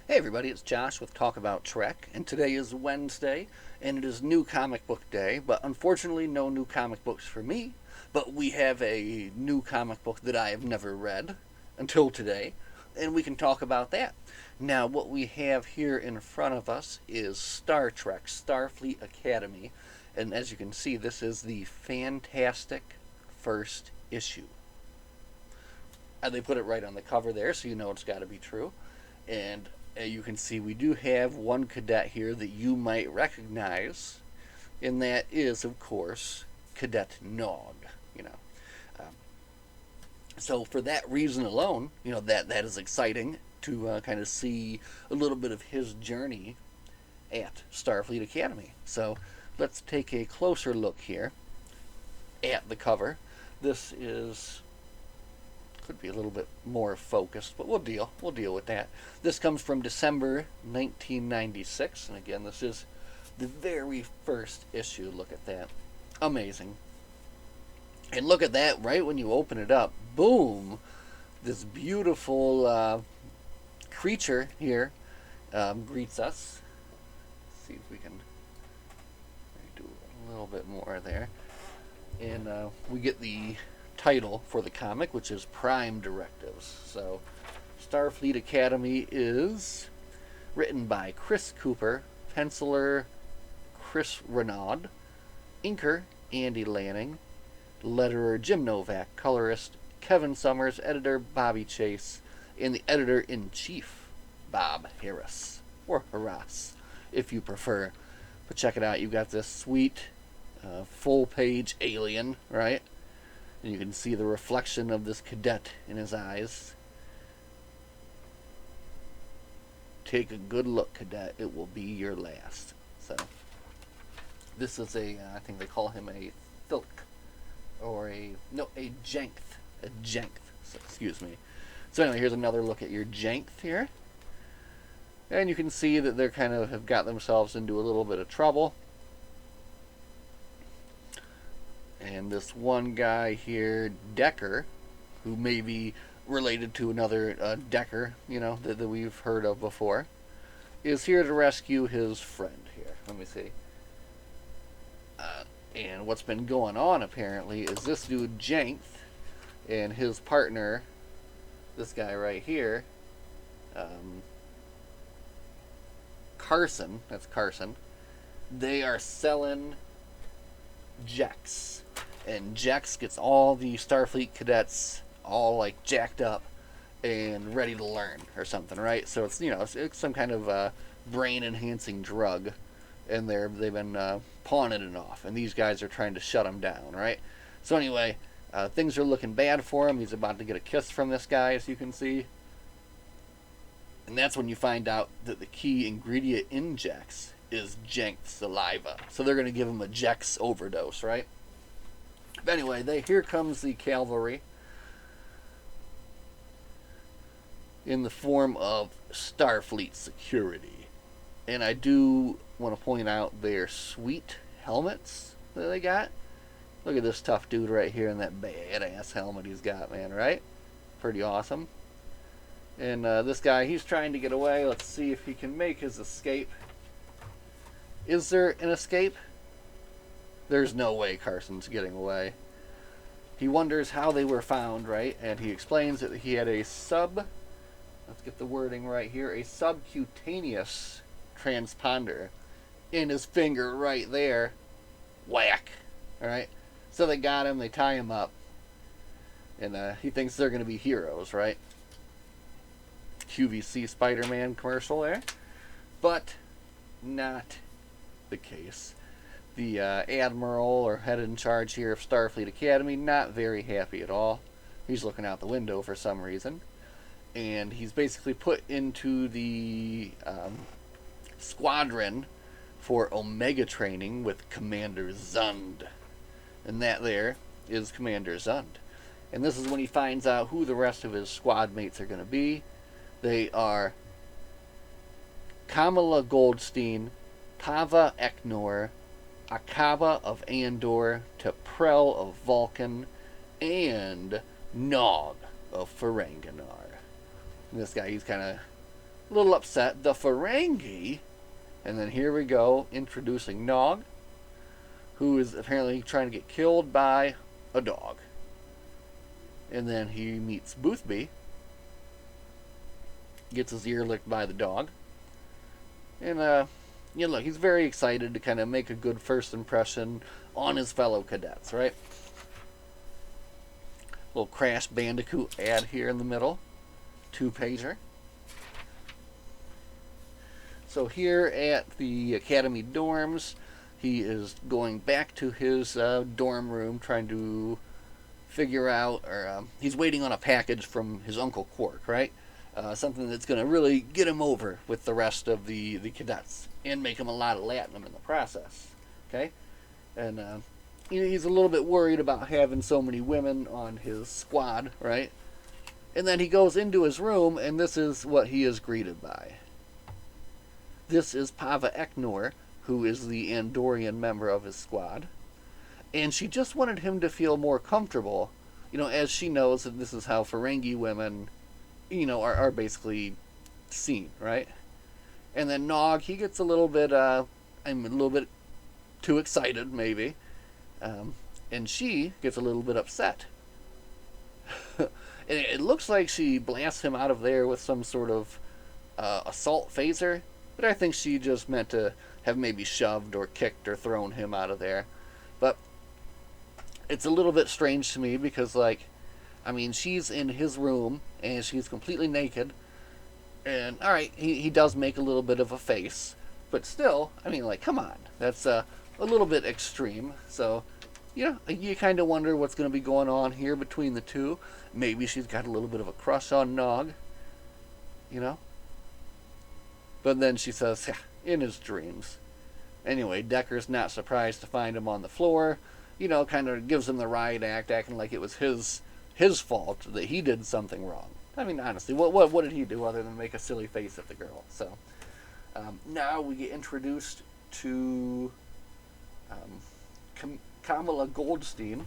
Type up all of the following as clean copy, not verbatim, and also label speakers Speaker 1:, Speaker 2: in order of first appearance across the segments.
Speaker 1: Hey everybody, it's Josh with Talk About Trek, and today is Wednesday, and it is New Comic Book Day, but unfortunately no new comic books for me, but we have a new comic book that I have never read until today, and we can talk about that. Now, what we have here in front of us is Star Trek Starfleet Academy, and as you can see, this is the fantastic first issue. They put it right on the cover there, so you know it's got to be true. And you can see we do have one cadet here that you might recognize, and that is, of course, Cadet Nog. You know, um, so for that reason alone, that is exciting to kind of see a little bit of his journey at Starfleet Academy. So let's take a closer look here at the cover. This is could be a little bit more focused, but we'll deal with that. This comes from December 1996, and again, this is the very first issue. Look at that. Amazing. And look at that, right when you open it up, boom, this beautiful creature here greets us. Let's see if we can do a little bit more there. And we get the title for the comic, which is Prime Directives. So Starfleet Academy is written by Chris Cooper, penciler Chris Renaud, inker Andy Lanning, letterer Jim Novak, colorist Kevin Summers, editor Bobby Chase, and the editor-in-chief Bob Harris, or Harras if you prefer. But check it out, you got this sweet full-page alien, right? And you can see the reflection of this cadet in his eyes. Take a good look, cadet. It will be your last. So, this is I think they call him a Thilk. Or a Jenth. A Jenth. So, excuse me. So anyway, here's another look at your Jenth here. And you can see that they're kind of have got themselves into a little bit of trouble. And this one guy here, Decker, who may be related to another Decker, that we've heard of before, is here to rescue his friend here. Let me see. And what's been going on, apparently, is this dude, Jenth, and his partner, this guy right here, Carson, that's Carson, they are selling Jex. And Jex gets all the Starfleet cadets all like jacked up and ready to learn or something, right? So it's it's some kind of brain enhancing drug, and they've been pawning it off, and these guys are trying to shut him down, right? So anyway, things are looking bad for him. He's about to get a kiss from this guy, as you can see, and that's when you find out that the key ingredient in Jex is Jenks saliva. So they're going to give him a Jex overdose, right? But anyway, here comes the cavalry in the form of Starfleet security. And I do want to point out their sweet helmets that they got. Look at this tough dude right here in that badass helmet he's got, man, right? Pretty awesome. And this guy, he's trying to get away. Let's see if he can make his escape. Is there an escape? There's no way Carson's getting away. He wonders how they were found, right? And he explains that he had let's get the wording right here, a subcutaneous transponder in his finger right there. Whack. Alright? So they got him, they tie him up, and he thinks they're going to be heroes, right? QVC Spider-Man commercial there. But not the case. The admiral, or head in charge here of Starfleet Academy, not very happy at all. He's looking out the window for some reason. And he's basically put into the squadron for Omega training with Commander Zund. And that there is Commander Zund. And this is when he finds out who the rest of his squad mates are going to be. They are Kamala Goldstein, Tava Eknor, Akaba of Andor, T'Prel of Vulcan, and Nog of Ferenginar. And this guy, he's kind of A little upset. The Ferengi, and then here we go, introducing Nog, who is apparently trying to get killed by a dog. And then he meets Boothby, gets his ear licked by the dog. And, look, he's very excited to kind of make a good first impression on his fellow cadets, right? Little Crash Bandicoot ad here in the middle. 2-pager. So here at the Academy dorms, he is going back to his dorm room, trying to figure out, or he's waiting on a package from his Uncle Quark, right? Something that's going to really get him over with the rest of the cadets and make him a lot of latinum in the process, okay? And he's a little bit worried about having so many women on his squad, right? And then he goes into his room, and this is what he is greeted by. This is Pava Eknor, who is the Andorian member of his squad. And she just wanted him to feel more comfortable, as she knows that this is how Ferengi women, are basically seen, right? And then Nog, he gets a little bit too excited, maybe. And she gets a little bit upset. And it looks like she blasts him out of there with some sort of assault phaser, but I think she just meant to have maybe shoved or kicked or thrown him out of there. But it's a little bit strange to me because, she's in his room and she's completely naked. And, alright, he does make a little bit of a face. But still, come on. That's a little bit extreme. So, you kind of wonder what's going to be going on here between the two. Maybe she's got a little bit of a crush on Nog. But then she says, yeah, in his dreams. Anyway, Decker's not surprised to find him on the floor. Kind of gives him the riot act, acting like it was his fault that he did something wrong. Honestly, what did he do other than make a silly face at the girl? So, now we get introduced to Kamala Goldstein,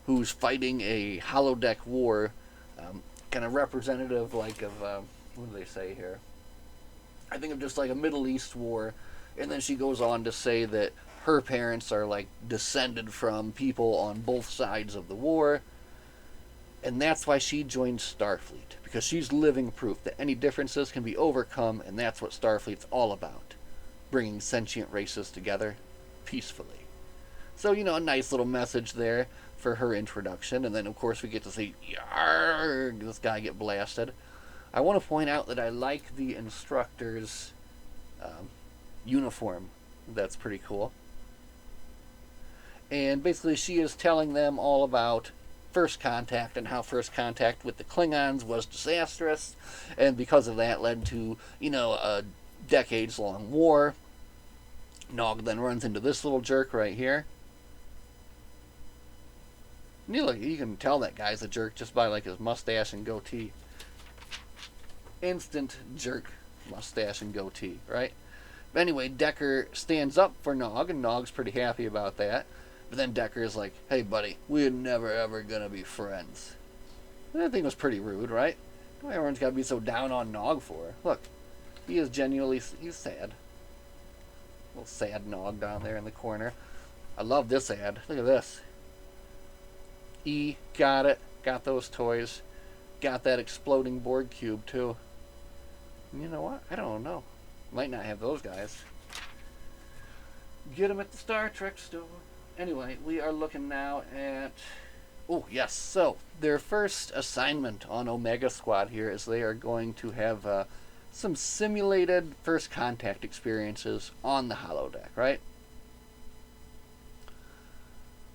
Speaker 1: who's fighting a holodeck war, kind of representative, what do they say here? I think of just like a Middle East war, and then she goes on to say that her parents are descended from people on both sides of the war, and that's why she joined Starfleet, because she's living proof that any differences can be overcome, and that's what Starfleet's all about, bringing sentient races together peacefully. So, a nice little message there for her introduction, and then of course we get to see Yarg, this guy get blasted. I want to point out that I like the instructor's uniform. That's pretty cool. And basically she is telling them all about First Contact and how First Contact with the Klingons was disastrous, and because of that led to, a decades-long war. Nog then runs into this little jerk right here. You can tell that guy's a jerk just by his mustache and goatee. Instant jerk mustache and goatee, right? But anyway, Decker stands up for Nog, and Nog's pretty happy about that. But then Decker is like, hey buddy, we're never ever gonna be friends. And I think it was pretty rude, right? Why everyone's gotta be so down on Nog for? Look, he is genuinely, he's sad. Little sad Nog down there in the corner. I love this ad. Look at this. Got it. Got those toys. Got that exploding Borg cube too. You know what? I don't know. Might not have those guys. Get them at the Star Trek store. Anyway, we are looking now at... Oh, yes. So, their first assignment on Omega Squad here is they are going to have some simulated First Contact experiences on the holodeck, right?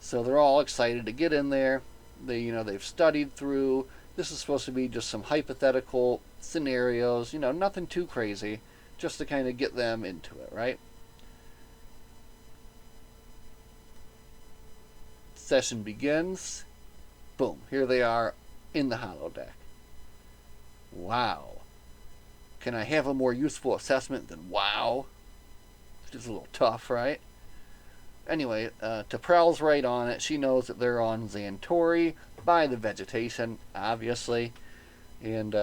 Speaker 1: So they're all excited to get in there. They've studied through. This is supposed to be just some hypothetical scenarios, nothing too crazy, just to kind of get them into it, right? Session begins. Boom, here they are in the holodeck. Wow. Can I have a more useful assessment than wow? It's just a little tough, right? Anyway, T'Prell's right on it. She knows that they're on Xantori by the vegetation, obviously. And,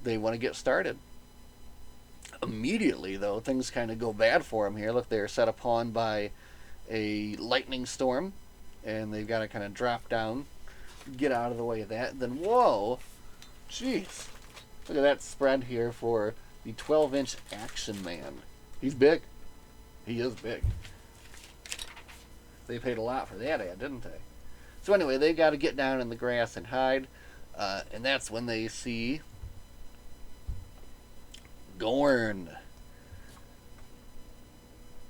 Speaker 1: they want to get started. Immediately, though, things kind of go bad for them here. Look, they're set upon by a lightning storm, and they've got to kind of drop down, get out of the way of that. Then, whoa, jeez, look at that spread here for the 12-inch Action Man. He's big. He is big. They paid a lot for that ad, didn't they? So anyway, they got to get down in the grass and hide, and that's when they see Gorn.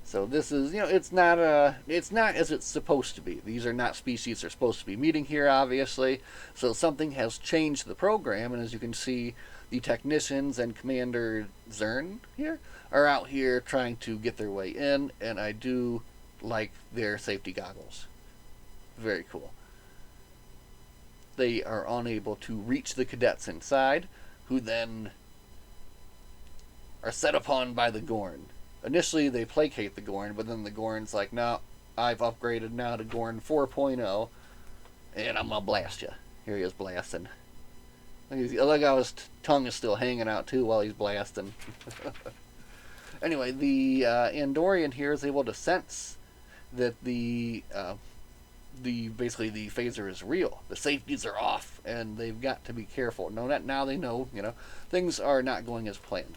Speaker 1: So this is, it's not as it's supposed to be. These are not species they're supposed to be meeting here, obviously. So something has changed the program, and as you can see, the technicians and Commander Zern here are out here trying to get their way in, and I do like their safety goggles. Very cool. They are unable to reach the cadets inside, who then are set upon by the Gorn. Initially, they placate the Gorn, but then the Gorn's like, no, I've upgraded now to Gorn 4.0, and I'm going to blast you. Here he is blasting. Look how his tongue is still hanging out, too, while he's blasting. Anyway, the Andorian here is able to sense that basically the phaser is real. The safeties are off, and they've got to be careful. Now they know, things are not going as planned.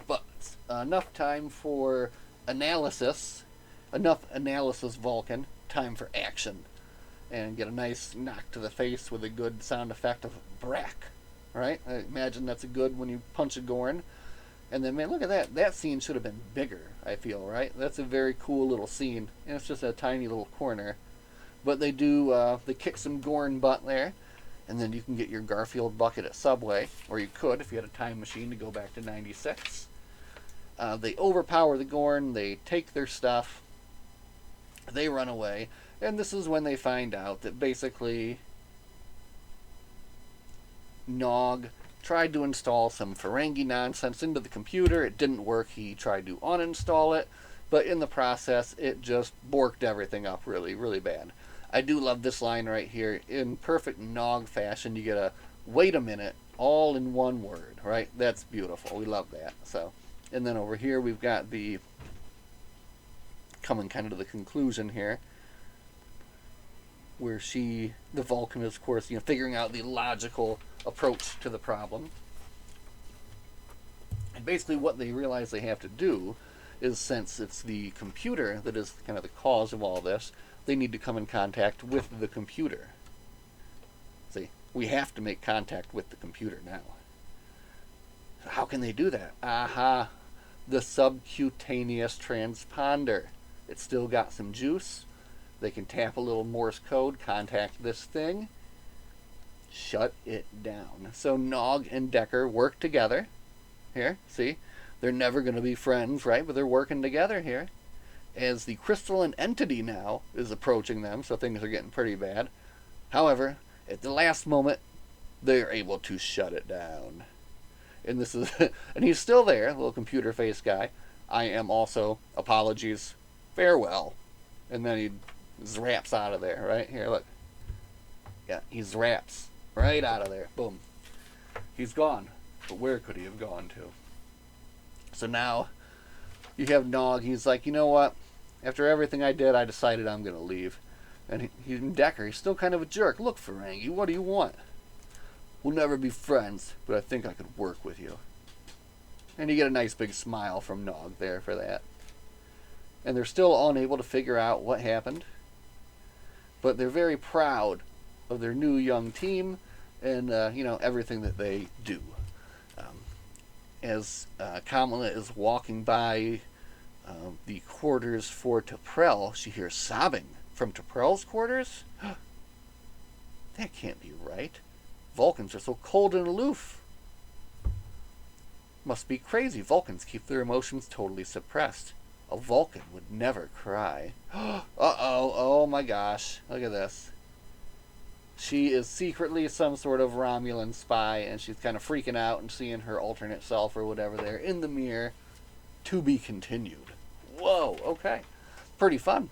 Speaker 1: But enough time for analysis. Enough analysis, Vulcan. Time for action. And get a nice knock to the face with a good sound effect of brack. Right? I imagine that's a good when you punch a Gorn. And then, man, look at that. That scene should have been bigger, I feel, right? That's a very cool little scene. And it's just a tiny little corner. But they do, they kick some Gorn butt there. And then you can get your Garfield bucket at Subway. Or you could if you had a time machine to go back to 96. They overpower the Gorn. They take their stuff. They run away. And this is when they find out that basically Nog tried to install some Ferengi nonsense into the computer. It didn't work. He tried to uninstall it. But in the process, it just borked everything up really, really bad. I do love this line right here. In perfect Nog fashion, you get a, wait a minute, all in one word, right? That's beautiful. We love that. So, and then over here, we've got the, coming kind of to the conclusion here, where the Vulcan is, of course, figuring out the logical approach to the problem. And basically what they realize they have to do is, since it's the computer that is kind of the cause of all this, they need to come in contact with the computer. See, we have to make contact with the computer now. How can they do that? Aha, the subcutaneous transponder. It's still got some juice. They can tap a little Morse code, contact this thing, shut it down. So Nog and Decker work together. Here, see? They're never going to be friends, right? But they're working together here. As the crystalline entity now is approaching them, so things are getting pretty bad. However, at the last moment, they're able to shut it down. And this is, and he's still there, little computer face guy. I am also, apologies, farewell. And then he zraps out of there, right? Here, look. Yeah, he zraps right out of there. Boom. He's gone. But where could he have gone to? So now, you have Nog. He's like, you know what? After everything I did, I decided I'm going to leave. And Decker, he's still kind of a jerk. Look, Ferengi, what do you want? We'll never be friends, but I think I could work with you. And you get a nice big smile from Nog there for that. And they're still unable to figure out what happened. But they're very proud of their new young team and, everything that they do. As Kamala is walking by the quarters for T'Prel, she hears sobbing from T'Prel's quarters. That can't be right. Vulcans are so cold and aloof. Must be crazy. Vulcans keep their emotions totally suppressed. A Vulcan would never cry. Uh-oh. Oh my gosh. Look at this. She is secretly some sort of Romulan spy, and she's kind of freaking out and seeing her alternate self or whatever there in the mirror. To be continued. Whoa, okay. Pretty fun.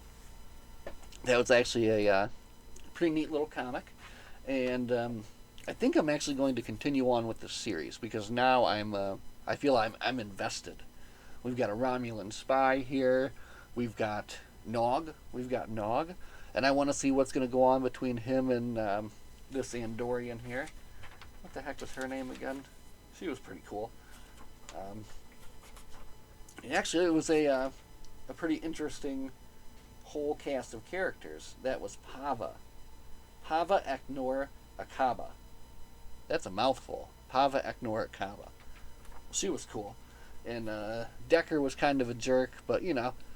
Speaker 1: That was actually a pretty neat little comic. And I think I'm actually going to continue on with this series, because now I'm I feel I'm invested. We've got a Romulan spy here. We've got Nog. We've got Nog. And I want to see what's going to go on between him and this Andorian here. What the heck was her name again? She was pretty cool. Um, Actually, it was a pretty interesting whole cast of characters. That was Pava. Pava Eknor Akaba. That's a mouthful. Pava Eknor Akaba. She was cool. And Decker was kind of a jerk, but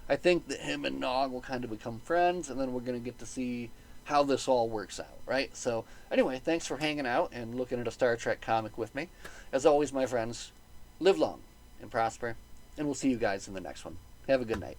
Speaker 1: I think that him and Nog will kind of become friends, and then we're going to get to see how this all works out, right? So, anyway, thanks for hanging out and looking at a Star Trek comic with me. As always, my friends, live long and prosper, and we'll see you guys in the next one. Have a good night.